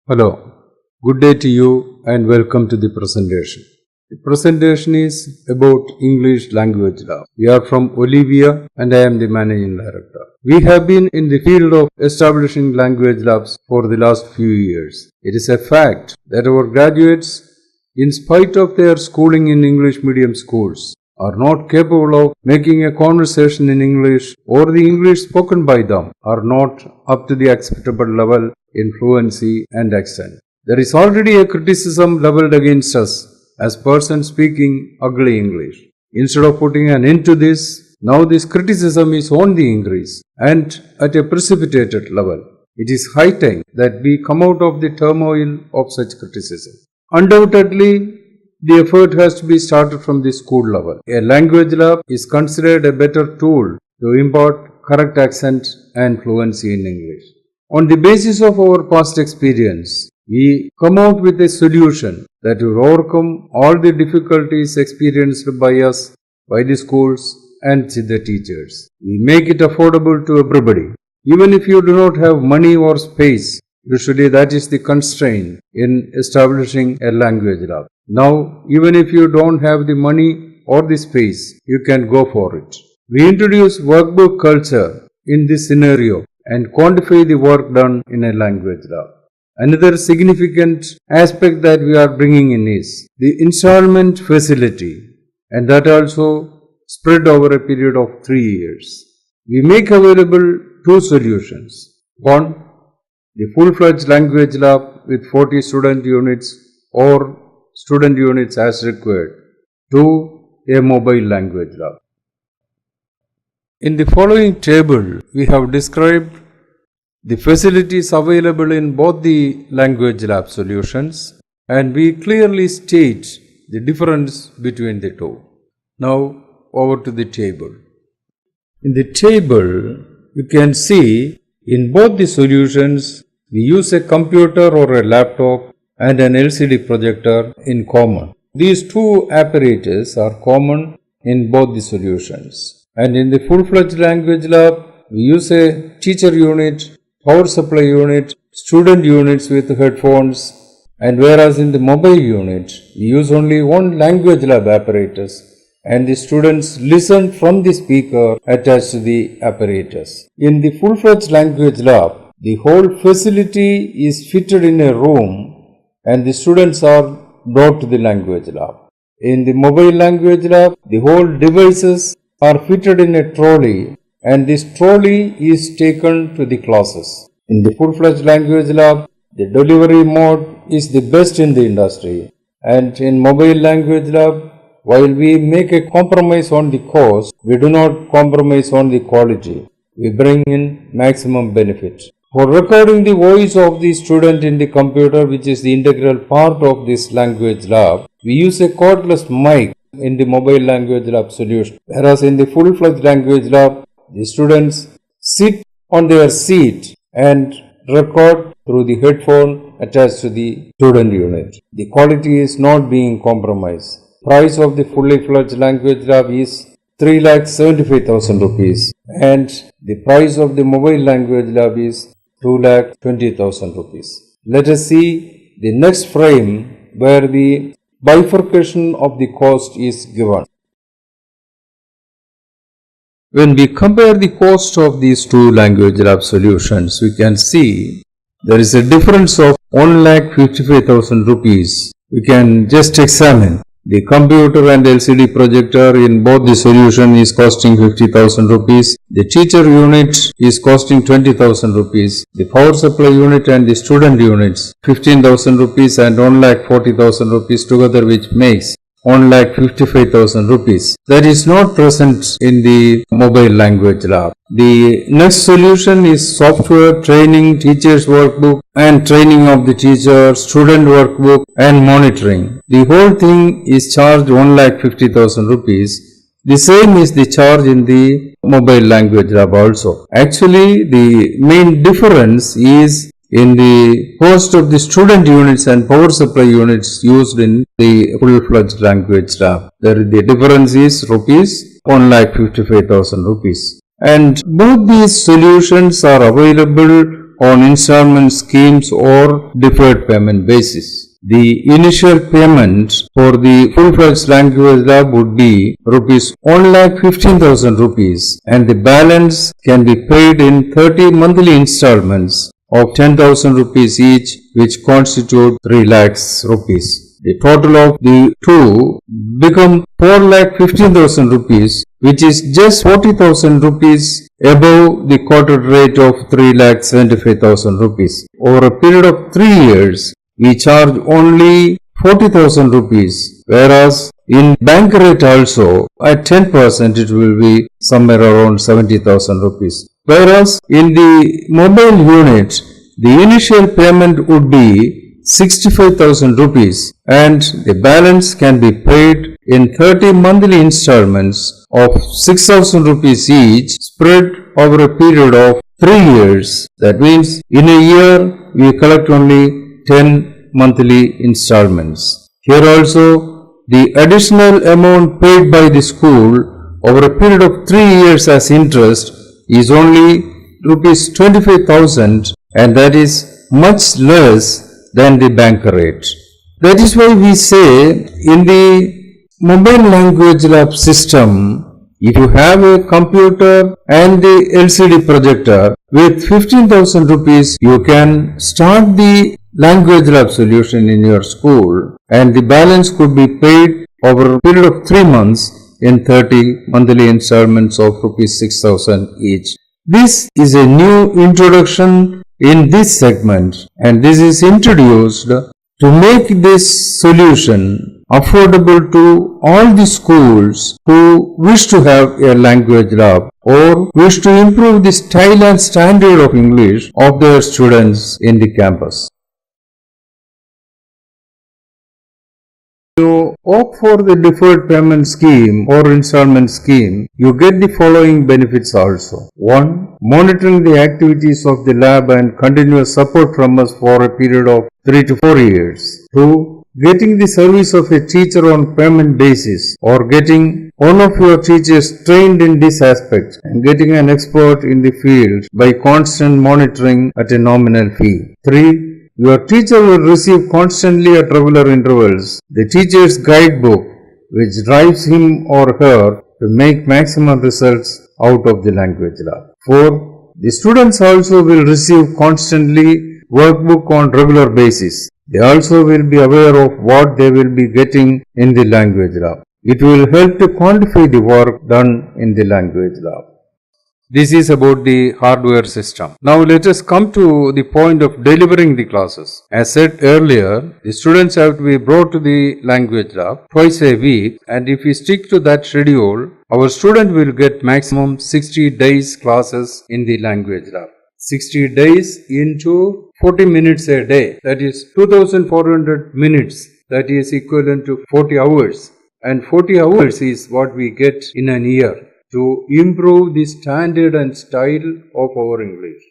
Hello, good day to you and welcome to the presentation. The presentation is about English Language Lab. We are from Olivia and I am the Managing Director. We have been in the field of establishing language labs for the last few years. It is a fact that our graduates, in spite of their schooling in English medium schools, are not capable of making a conversation in English, or the English spoken by them are not up to the acceptable level in fluency and accent. There is already a criticism leveled against us as persons speaking ugly English. Instead of putting an end to this, now this criticism is on the increase and at a precipitated level. It is high time that we come out of the turmoil of such criticism. Undoubtedly, the effort has to be started from the school level. A language lab is considered a better tool to impart correct accent and fluency in English. On the basis of our past experience, we come out with a solution that will overcome all the difficulties experienced by us, by the schools and the teachers. We make it affordable to everybody. Even if you do not have money or space, usually that is the constraint in establishing a language lab. Now, even if you don't have the money or the space, you can go for it. We introduce workbook culture in this scenario and quantify the work done in a language lab. Another significant aspect that we are bringing in is the installment facility, and that also spread over a period of 3 years. We make available two solutions. One, the full-fledged language lab with 40 student units or student units as required. Two, a mobile language lab. In the following table, we have described the facilities available in both the language lab solutions, and we clearly state the difference between the two. Now, over to the table. In the table, you can see in both the solutions, we use a computer or a laptop and an LCD projector in common. These two apparatus are common in both the solutions. And in the full-fledged language lab, we use a teacher unit, power supply unit, student units with headphones, and whereas in the mobile unit, we use only one language lab apparatus and the students listen from the speaker attached to the apparatus. In the full-fledged language lab, the whole facility is fitted in a room and the students are brought to the language lab. In the mobile language lab, the whole devices are fitted in a trolley and this trolley is taken to the classes. In the full-fledged language lab, the delivery mode is the best in the industry, and in mobile language lab, while we make a compromise on the cost, we do not compromise on the quality. We bring in maximum benefit. For recording the voice of the student in the computer, which is the integral part of this language lab, we use a cordless mic in the mobile language lab solution. Whereas in the full-fledged language lab, the students sit on their seat and record through the headphone attached to the student unit. The quality is not being compromised. Price of the fully fledged language lab is 3,75,000 rupees and the price of the mobile language lab is 2,20,000 rupees. Let us see the next frame where the bifurcation of the cost is given. When we compare the cost of these two language lab solutions, we can see there is a difference of 1,55,000 rupees. We can just examine. The computer and LCD projector in both the solution is costing 50,000 rupees. The teacher unit is costing 20,000 rupees. The power supply unit and the student units 15,000 rupees and 1,40,000 rupees together, which makes 1,55,000 rupees. That is not present in the mobile language lab. The next solution is software, training, teacher's workbook and training of the teacher, student workbook and monitoring. The whole thing is charged 1,50,000 rupees. The same is the charge in the mobile language lab also. Actually, the main difference is in the cost of the student units and power supply units used in the full-fledged language lab. The difference is rupees 1,55,000 rupees. And both these solutions are available on installment schemes or deferred payment basis. The initial payment for the full-fledged language lab would be rupees 1,15,000 rupees, and the balance can be paid in 30 monthly installments of 10,000 rupees each, which constitute 3 lakhs rupees. The total of the two become 4,15,000 rupees, which is just 40,000 rupees above the quoted rate of 3,75,000 rupees. Over a period of 3 years, we charge only 40,000 rupees, whereas in bank rate also at 10% it will be somewhere around 70,000 rupees. Whereas in the mobile unit, the initial payment would be 65,000 rupees and the balance can be paid in 30 monthly installments of 6,000 rupees each, spread over a period of 3 years. That means in a year we collect only 10 monthly installments. Here also the additional amount paid by the school over a period of 3 years as interest is only rupees 25,000, and that is much less than the bank rate. That is why we say in the mobile language lab system, if you have a computer and the LCD projector with 15,000 rupees, you can start the language lab solution in your school, and the balance could be paid over a period of 3 months in 30 monthly installments of rupees 6,000 each. This is a new introduction in this segment, and this is introduced to make this solution affordable to all the schools who wish to have a language lab or wish to improve the style and standard of English of their students in the campus. You opt for the deferred payment scheme or installment scheme, you get the following benefits also. 1. Monitoring the activities of the lab and continuous support from us for a period of 3 to 4 years. 2. Getting the service of a teacher on payment basis or getting one of your teachers trained in this aspect and getting an expert in the field by constant monitoring at a nominal fee. 3. Your teacher will receive constantly at regular intervals the teacher's guidebook, which drives him or her to make maximum results out of the language lab. 4. The students also will receive constantly workbook on regular basis. They also will be aware of what they will be getting in the language lab. It will help to quantify the work done in the language lab. This is about the hardware system. Now let us come to the point of delivering the classes. As said earlier, the students have to be brought to the language lab twice a week, and if we stick to that schedule, our student will get maximum 60 days classes in the language lab. 60 days into 40 minutes a day, that is 2400 minutes, that is equivalent to 40 hours, and 40 hours is what we get in an year to improve the standard and style of our English.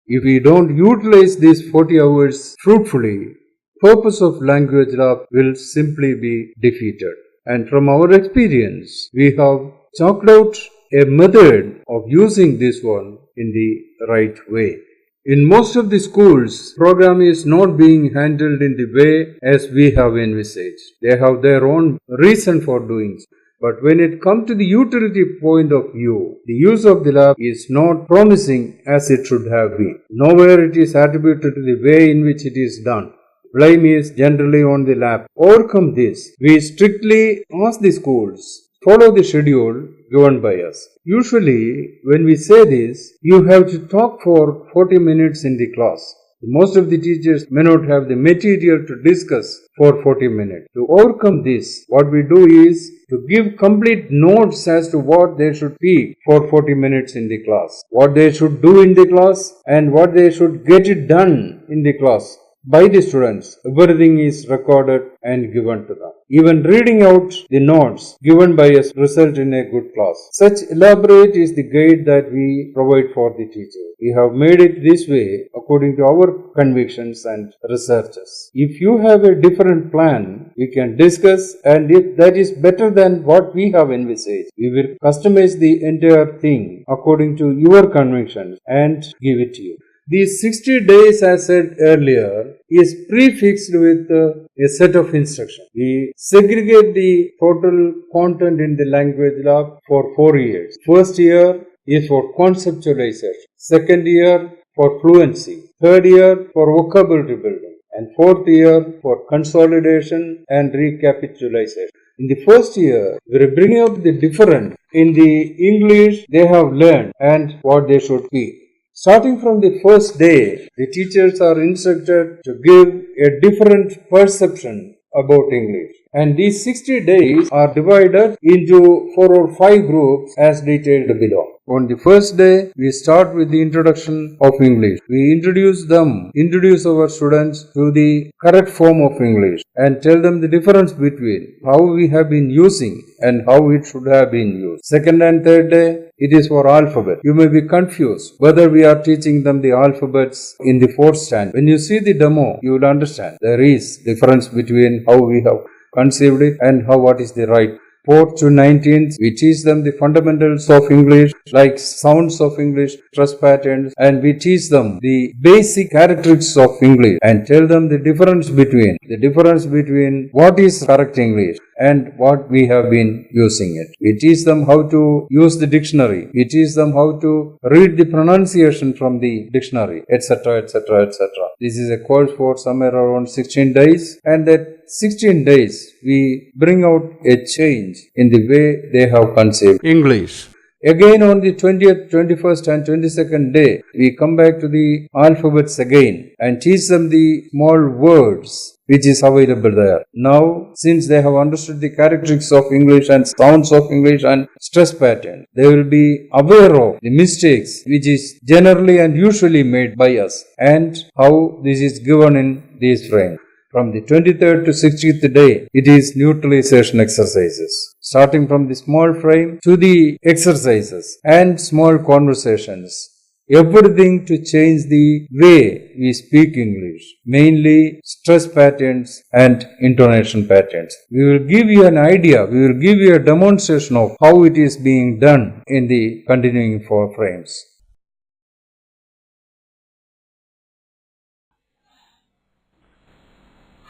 If we don't utilize these 40 hours fruitfully, purpose of language lab will simply be defeated. And from our experience, we have chalked out a method of using this one in the right way. In most of the schools, program is not being handled in the way as we have envisaged. They have their own reason for doing so. But when it comes to the utility point of view, the use of the lab is not promising as it should have been. Nowhere it is attributed to the way in which it is done. Blame is generally on the lab. Overcome this, we strictly ask the schools, follow the schedule given by us. Usually, when we say this, you have to talk for 40 minutes in the class. Most of the teachers may not have the material to discuss for 40 minutes. To overcome this, what we do is to give complete notes as to what they should speak for 40 minutes in the class, what they should do in the class, and what they should get it done in the class by the students. Everything is recorded and given to them. Even reading out the notes given by us result in a good class. Such elaborate is the guide that we provide for the teacher. We have made it this way according to our convictions and researches. If you have a different plan, we can discuss, and if that is better than what we have envisaged, we will customize the entire thing according to your convictions and give it to you. These 60 days, as said earlier, is prefixed with a set of instructions. We segregate the total content in the language lab for 4 years. First year is for conceptualization. Second year for fluency. Third year for vocabulary building. And fourth year for consolidation and recapitulation. In the first year, we are bringing up the difference in the English they have learned and what they should be. Starting from the first day, the teachers are instructed to give a different perception about English. And these 60 days are divided into 4 or 5 groups as detailed below. On the first day, we start with the introduction of English. We introduce our students to the correct form of English and tell them the difference between how we have been using and how it should have been used. Second and third day, it is for alphabet. You may be confused whether we are teaching them the alphabets in the 4th standard. When you see the demo, you will understand there is difference between how we have conceived it and what is the right. 4th to 19th, we teach them the fundamentals of English, like sounds of English, stress patterns, and we teach them the basic characteristics of English and tell them the difference between what is correct English and what we have been using it. We teach them how to use the dictionary. We teach them how to read the pronunciation from the dictionary, etc., etc., etc. This is a course for somewhere around 16 days, and that 16 days we bring out a change in the way they have conceived English. Again on the 20th, 21st and 22nd day, we come back to the alphabets again and teach them the small words which is available there. Now, since they have understood the characteristics of English and sounds of English and stress pattern, they will be aware of the mistakes which is generally and usually made by us and how this is given in these frames. From the 23rd to 60th day, it is neutralization exercises. Starting from the small frame to the exercises and small conversations. Everything to change the way we speak English, mainly stress patterns and intonation patterns. We will give you an idea, we will give you a demonstration of how it is being done in the continuing 4 frames.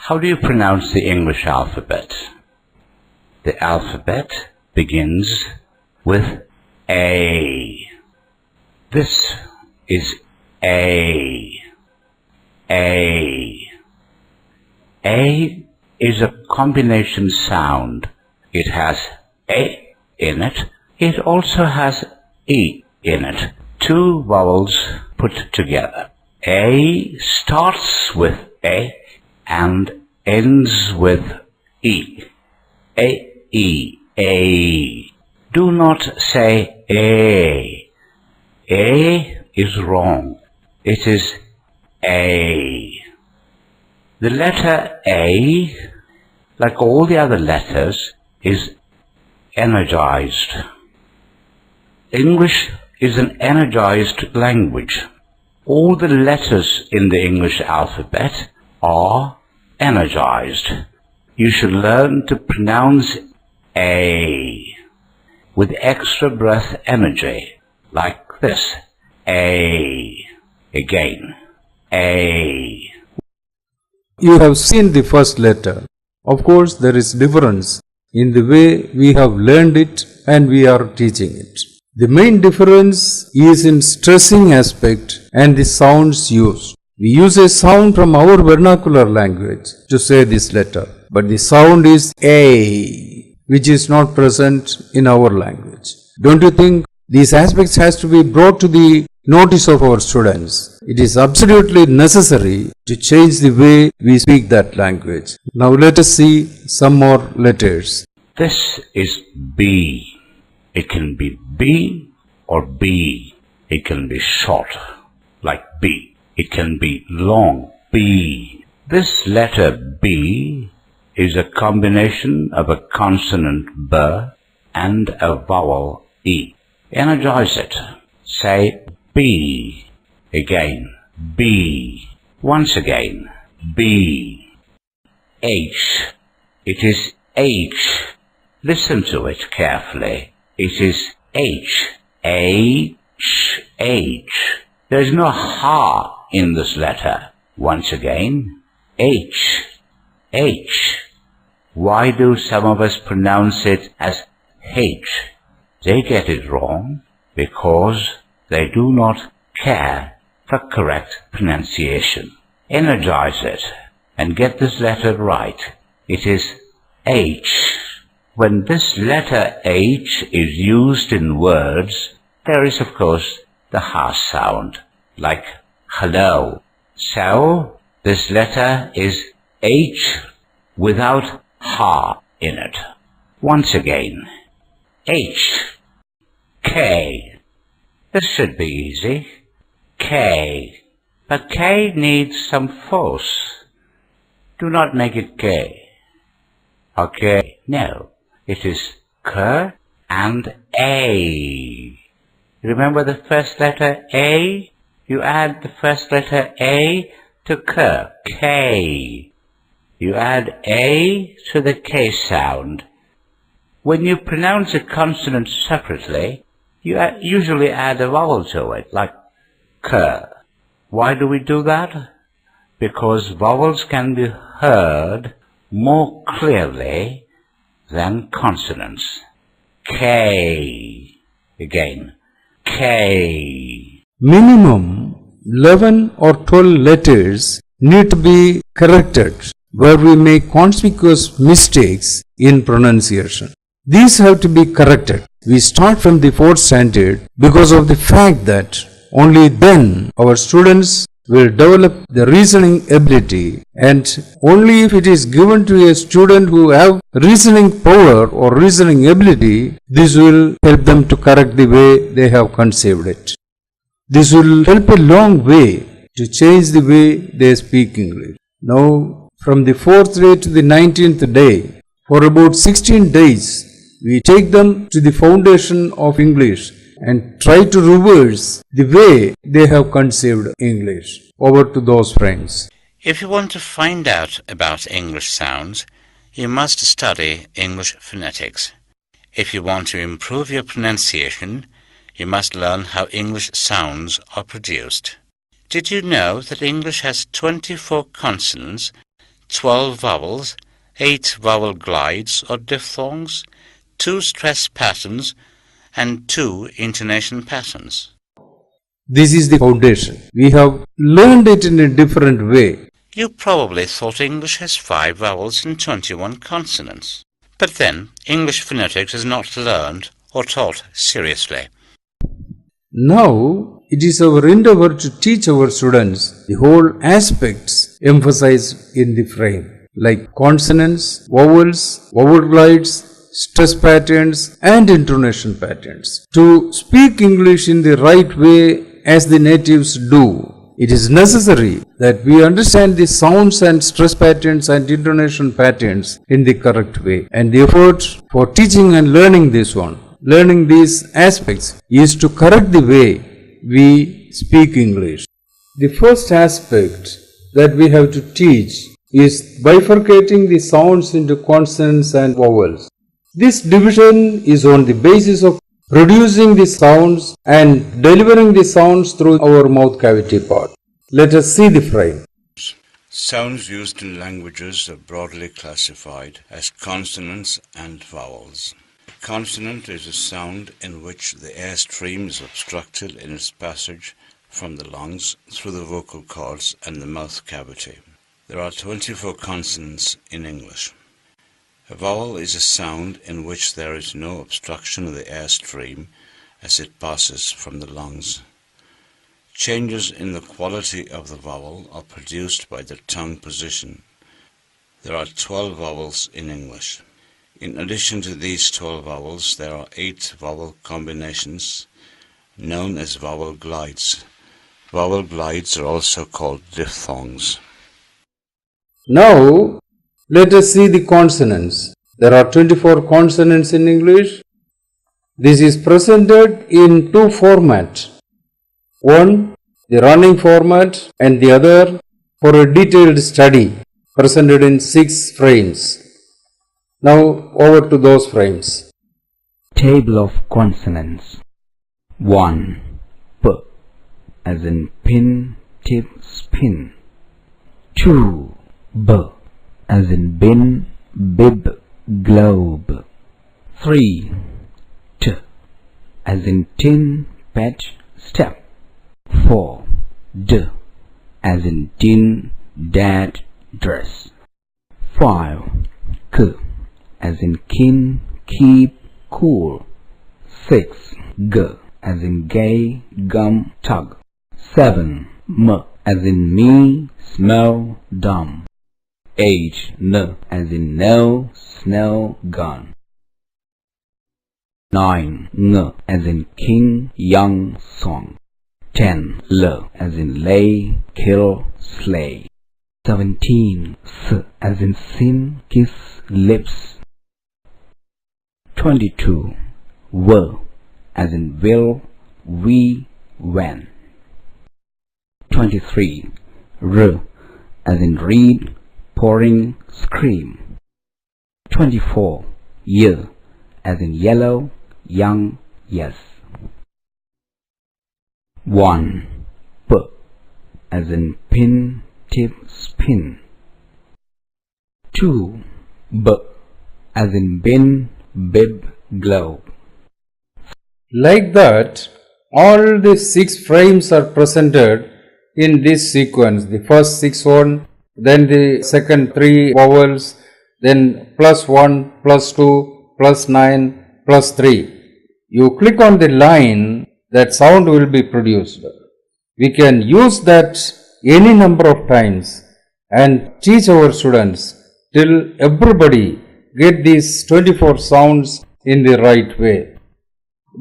How do you pronounce the English alphabet? The alphabet begins with A. This is A. A. A is a combination sound. It has A in it. It also has E in it. 2 vowels put together. A starts with A and ends with E. A, E, A. Do not say A. A is wrong. It is A. The letter A, like all the other letters, is energized. English is an energized language. All the letters in the English alphabet are energized. You should learn to pronounce A with extra breath energy, like this. A. Again. A. You have seen the first letter. Of course, there is difference in the way we have learned it and we are teaching it. The main difference is in stressing aspect and the sounds used. We use a sound from our vernacular language to say this letter, but the sound is A, which is not present in our language. Don't you think these aspects has to be brought to the notice of our students? It is absolutely necessary to change the way we speak that language. Now let us see some more letters. This is B. It can be B or B. It can be short, like B. It can be long, B. This letter B is a combination of a consonant B and a vowel E. Energize it. Say B. Again, B. Once again, B. H. It is H. Listen to it carefully. It is H. H. H. There is no ha in this letter. Once again, H. H. Why do some of us pronounce it as H? They get it wrong because they do not care for correct pronunciation. Energize it and get this letter right. It is H. When this letter H is used in words, there is of course the ha sound, like hello. So, this letter is H without ha in it. Once again, H. K. This should be easy. K. But K needs some force. Do not make it K. Okay, no. It is K and A. Remember the first letter A? You add the first letter A to K. K. You add A to the K sound. When you pronounce a consonant separately, you usually add a vowel to it, like K. Why do we do that? Because vowels can be heard more clearly than consonants. K. Again. K. Minimum 11 or 12 letters need to be corrected where we make conspicuous mistakes in pronunciation. These have to be corrected. We start from the 4th standard because of the fact that only then our students will develop the reasoning ability, and only if it is given to a student who have reasoning power or reasoning ability, this will help them to correct the way they have conceived it. This will help a long way to change the way they speak English. Now, from the 4th day to the 19th day, for about 16 days, we take them to the foundation of English and try to reverse the way they have conceived English. Over to those friends. If you want to find out about English sounds, you must study English phonetics. If you want to improve your pronunciation, you must learn how English sounds are produced. Did you know that English has 24 consonants, 12 vowels, 8 vowel glides or diphthongs, 2 stress patterns, and 2 intonation patterns? This is the foundation. We have learned it in a different way. You probably thought English has 5 vowels and 21 consonants. But then, English phonetics is not learned or taught seriously. Now, it is our endeavor to teach our students the whole aspects emphasized in the frame, like consonants, vowels, vowel glides, stress patterns and intonation patterns. To speak English in the right way as the natives do, it is necessary that we understand the sounds and stress patterns and intonation patterns in the correct way. And the effort for teaching and learning learning these aspects, is to correct the way we speak English. The first aspect that we have to teach is bifurcating the sounds into consonants and vowels. This division is on the basis of producing the sounds and delivering the sounds through our mouth cavity part. Let us see the frame. Sounds used in languages are broadly classified as consonants and vowels. A consonant is a sound in which the airstream is obstructed in its passage from the lungs through the vocal cords and the mouth cavity. There are 24 consonants in English. A vowel is a sound in which there is no obstruction of the airstream as it passes from the lungs. Changes in the quality of the vowel are produced by the tongue position. There are 12 vowels in English. In addition to these 12 vowels, there are 8 vowel combinations known as vowel glides. Vowel glides are also called diphthongs. Now, let us see the consonants. There are 24 consonants in English. This is presented in 2 formats. One, the running format, and the other for a detailed study, presented in 6 frames. Now, over to those frames. Table of consonants. 1. P, as in pin, tip, spin. Tube, as in bin, bib, globe. 3. T, as in tin, pet, step. 4. D, as in tin, dad, dress. 5. K, as in kin, keep, cool. 6. G, as in gay, gum, tug. 7. M, as in me, smell, dumb. 8. N, as in no, snow, gun. 9. Ng, as in king, young, song. 10. L, as in lay, kill, slay. 17. S, as in sin, kiss, lips. 22. W, as in will, we, when. 23. R, as in read, pouring, scream. 24. Y, as in yellow, young, yes. 1. P, as in pin, tip, spin. 2. B, as in bin, bib, globe. Like that, all the 6 frames are presented in this sequence. The first 6 one, then the second 3 vowels, then +1, +2, +9, +3. You click on the line, that sound will be produced. We can use that any number of times and teach our students till everybody get these 24 sounds in the right way.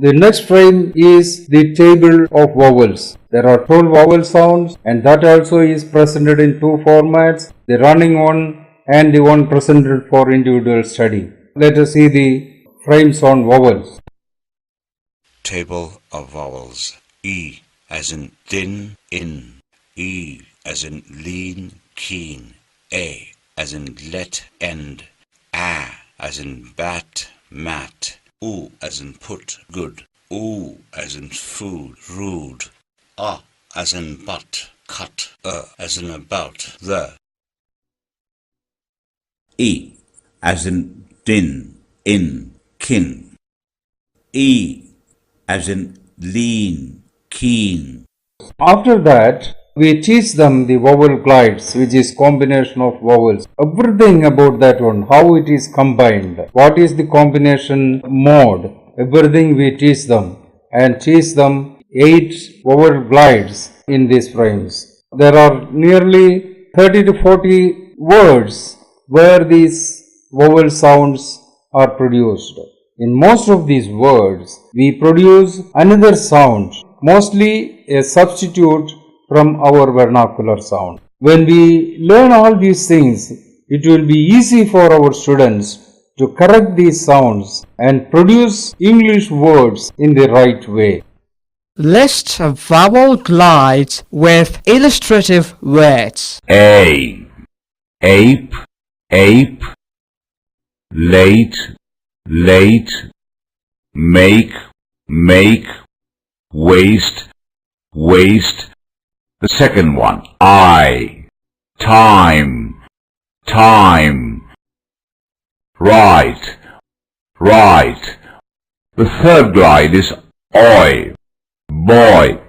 The next frame is the table of vowels. There are 12 vowel sounds, and that also is presented in 2 formats, the running one and the one presented for individual study. Let us see the frames on vowels. Table of vowels. E as in thin, in. E as in lean, keen. A as in let, end. A as in bat, mat. U as in put, good. U as in food, rude. A as in but, cut. As in about, the. E as in din, in, kin. E as in lean, keen. After that, we teach them the vowel glides, which is combination of vowels. Everything about that one, how it is combined, what is the combination mode, everything we teach them, and teach them 8 vowel glides in these frames. There are nearly 30 to 40 words where these vowel sounds are produced. In most of these words, we produce another sound, mostly a substitute from our vernacular sound. When we learn all these things, it will be easy for our students to correct these sounds and produce English words in the right way. List of vowel glides with illustrative words. A, ape, ape. Late, late. Make, make. Waste, waste. The second one, I, time, time. Right, right. The third glide is oi, boy.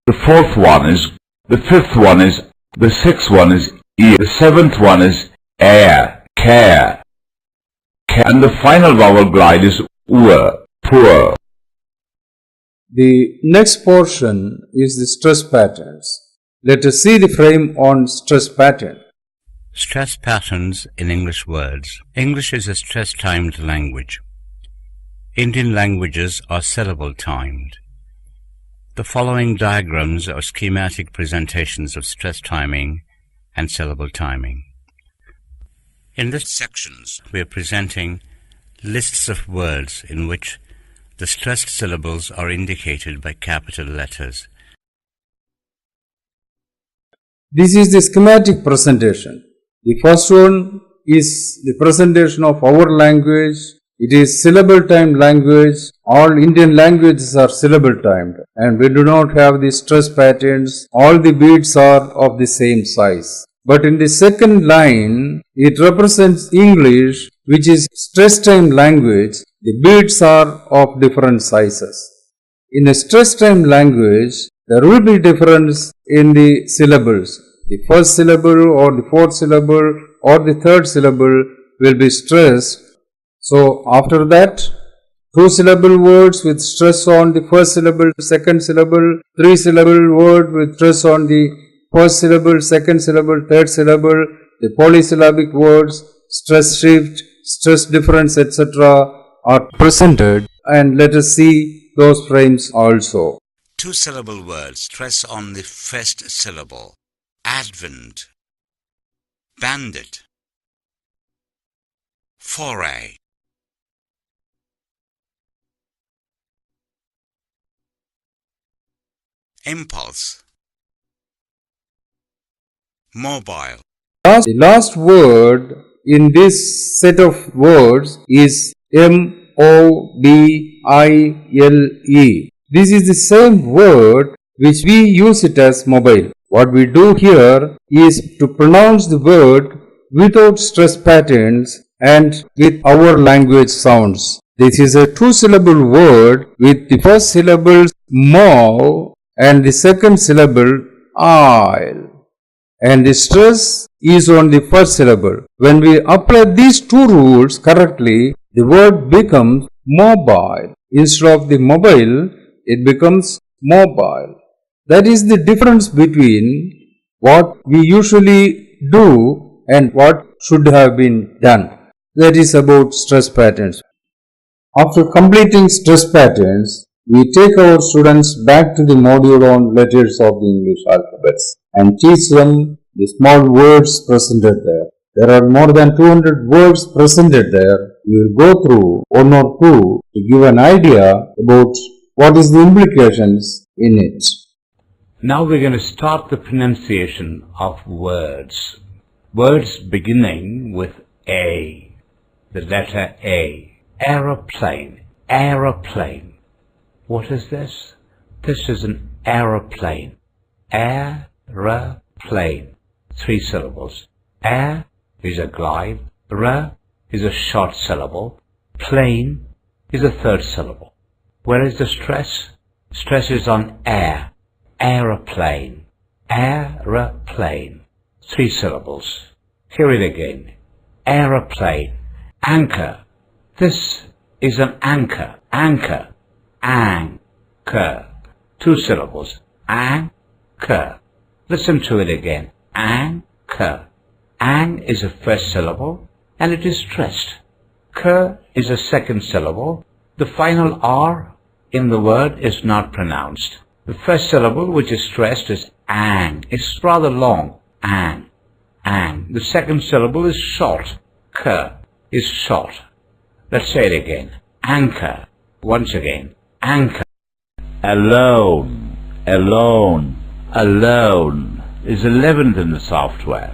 The fourth one is, the fifth one is, the sixth one is ear. The seventh one is air, care. And the final vowel glide is ur, poor. The next portion is the stress patterns. Let us see the frame on stress pattern. Stress patterns in English words. English is a stress-timed language. Indian languages are syllable-timed. The following diagrams are schematic presentations of stress timing and syllable timing. In this sections, we are presenting lists of words in which the stressed syllables are indicated by capital letters. This is the schematic presentation. The first one is the presentation of our language It is syllable timed language. All Indian languages are syllable timed and we do not have the stress patterns. All the beats are of the same size. But in the second line, it represents English, which is stress timed language. The beats are of different sizes. In a stress timed language, there will be difference in the syllables. The first syllable or the fourth syllable or the third syllable will be stressed. So after that, two syllable words with stress on the first syllable, second syllable, three syllable word with stress on the first syllable, second syllable, third syllable, the polysyllabic words, stress shift, stress difference, etc. are presented, and let us see those frames also. Two-syllable words stress on the first syllable. Advent, bandit, foray. Impulse, mobile. The last word in this set of words is M-O-B-I-L-E. This is the same word which we use it as mobile. What we do here is to pronounce the word without stress patterns and with our language sounds. This is a two-syllable word with the first syllable mo and the second syllable I'll. And the stress is on the first syllable. When we apply these two rules correctly, the word becomes mobile. Instead of the mobile, it becomes mobile. That is the difference between what we usually do and what should have been done. That is about stress patterns. After completing stress patterns, we take our students back to the module on letters of the English alphabets and teach them the small words presented there. There are more than 200 words presented there. We will go through one or two to give an idea about what is the implications in it. Now we're going to start the pronunciation of words. Words beginning with A. The letter A. Aeroplane. Aeroplane. What is this? This is an aeroplane. Aeroplane. Three syllables. Air is a glide. Ra is a short syllable. Plane is a third syllable. Where is the stress? Stress is on air. Aeroplane. Aeroplane. Three syllables. Hear it again. Aeroplane. Anchor. This is an anchor. Anchor. Anchor. Two syllables. Anchor. Listen to it again. Anchor. Ang is a first syllable and it is stressed. Cur is a second syllable. The final R in the word is not pronounced. The first syllable which is stressed is ang. It's rather long. Ang. Ang. The second syllable is short. Cur is short. Let's say it again. Anchor. Once again. Anchor. Alone. Alone. Alone is 11th in the software.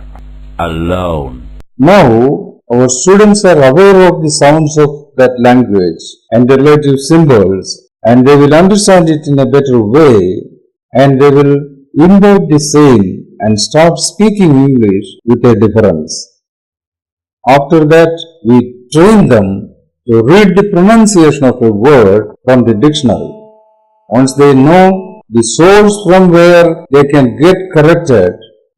Alone. Now, our students are aware of the sounds of that language and the relative symbols, and they will understand it in a better way, and they will imbibe the same and start speaking English with a difference. After that, we train them to read the pronunciation of a word from the dictionary. Once they know the source from where they can get corrected,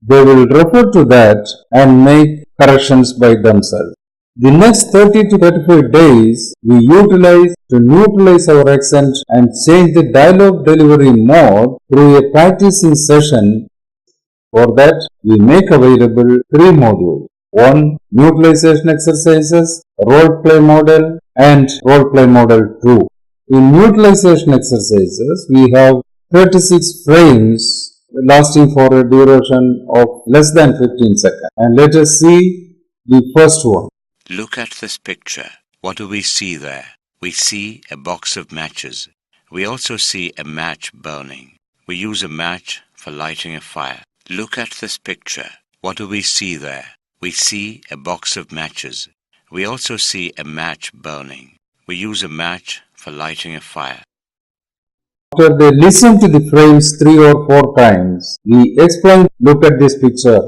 they will refer to that and make corrections by themselves. The next 30 to 35 days we utilize to neutralize our accent and change the dialogue delivery mode through a practicing session. For that, we make available 3 modules. 1. Neutralization exercises, role play model, and role play model 2. In neutralization exercises, we have 36 frames lasting for a duration of less than 15 seconds. And let us see the first one. Look at this picture. What do we see there? We see a box of matches. We also see a match burning. We use a match for lighting a fire. Look at this picture. What do we see there? We see a box of matches. We also see a match burning. We use a match for lighting a fire. After they listen to the frames 3 or 4 times, we explain, look at this picture.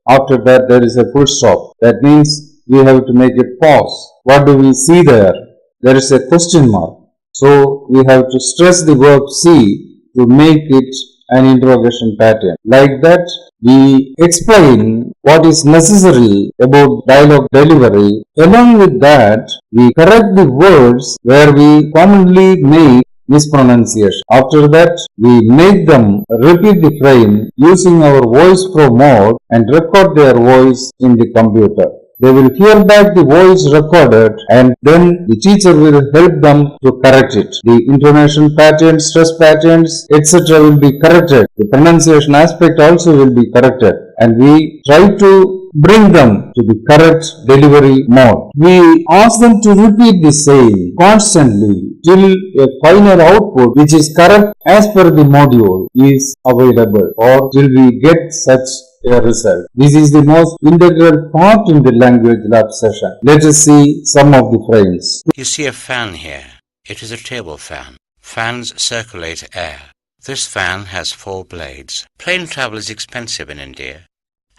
After that, there is a full stop. That means we have to make a pause. What do we see there? There is a question mark. So we have to stress the verb see to make it an interrogation pattern. Like that, we explain what is necessary about dialogue delivery. Along with that, we correct the words where we commonly make mispronunciation. After that, we make them repeat the frame using our voice pro mode and record their voice in the computer. They will hear back the voice recorded and then the teacher will help them to correct it. The intonation patterns, stress patterns, etc. will be corrected. The pronunciation aspect also will be corrected. And we try to bring them to the correct delivery mode. We ask them to repeat the same constantly till a final output which is correct as per the module is available, or till we get such a result. This is the most integral part in the language lab session. Let us see some of the frames. You see a fan here. It is a table fan. Fans circulate air. This fan has 4 blades. Plane travel is expensive in India.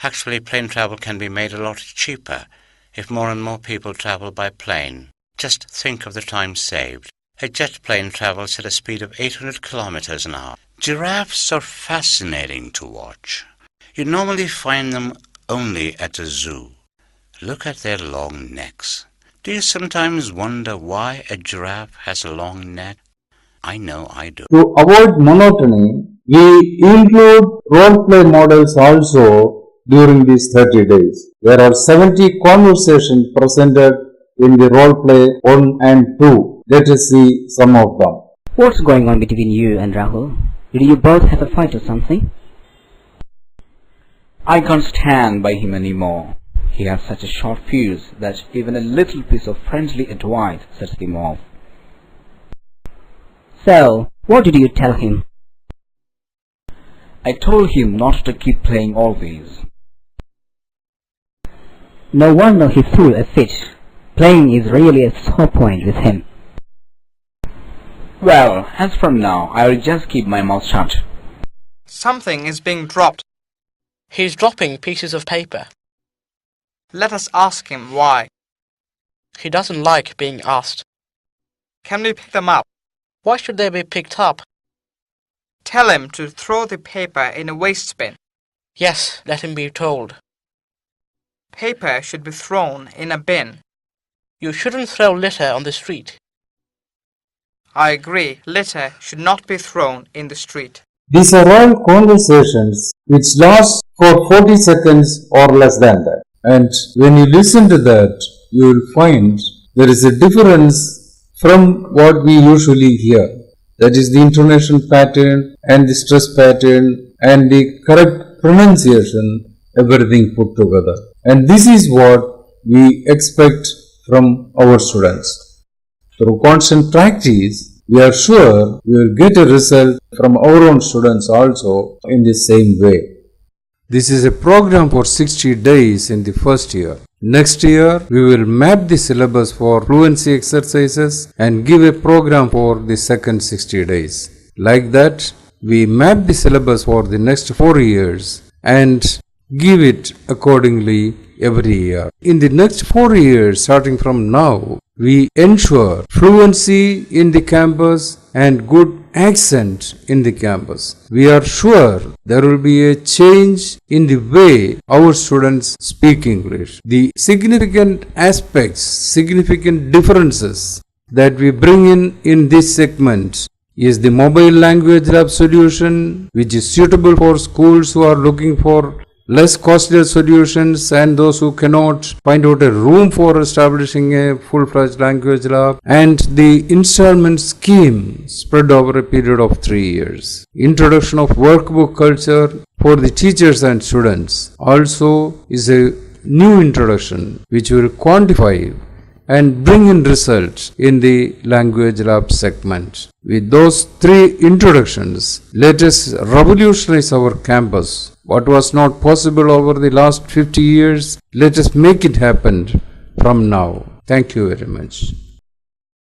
Actually, plane travel can be made a lot cheaper if more and more people travel by plane. Just think of the time saved. A jet plane travels at a speed of 800 kilometers an hour. Giraffes are fascinating to watch. You normally find them only at a zoo. Look at their long necks. Do you sometimes wonder why a giraffe has a long neck? I know I do. To avoid monotony, we include role-play models also during these 30 days. There are 70 conversations presented in the role-play 1 and 2. Let us see some of them. What's going on between you and Rahul? Did you both have a fight or something? I can't stand by him anymore. He has such a short fuse that even a little piece of friendly advice sets him off. So, what did you tell him? I told him not to keep playing always. No wonder he threw a fit. Playing is really a sore point with him. Well, as from now, I will just keep my mouth shut. Something is being dropped. He's dropping pieces of paper. Let us ask him why. He doesn't like being asked. Can we pick them up? Why should they be picked up? Tell him to throw the paper in a waste bin. Yes, let him be told. Paper should be thrown in a bin. You shouldn't throw litter on the street. I agree. Litter should not be thrown in the street. These are all conversations which last for 40 seconds or less than that. And when you listen to that, you will find there is a difference from what we usually hear. That is the intonation pattern and the stress pattern and the correct pronunciation, everything put together. And this is what we expect from our students. Through constant practice, we are sure we will get a result from our own students also in the same way. This is a program for 60 days in the first year. Next year, we will map the syllabus for fluency exercises and give a program for the second 60 days. Like that, we map the syllabus for the next 4 years and give it accordingly every year. In the next 4 years, starting from now, we ensure fluency in the campus and good accent in the campus. We are sure there will be a change in the way our students speak English. The significant aspects, significant differences that we bring in this segment is the mobile language lab solution, which is suitable for schools who are looking for less costly solutions and those who cannot find out a room for establishing a full-fledged language lab, and the installment scheme spread over a period of 3 years. Introduction of workbook culture for the teachers and students also is a new introduction which will quantify and bring in results in the language lab segment. With those 3 introductions, let us revolutionize our campus. What was not possible over the last 50 years, let us make it happen from now. Thank you very much.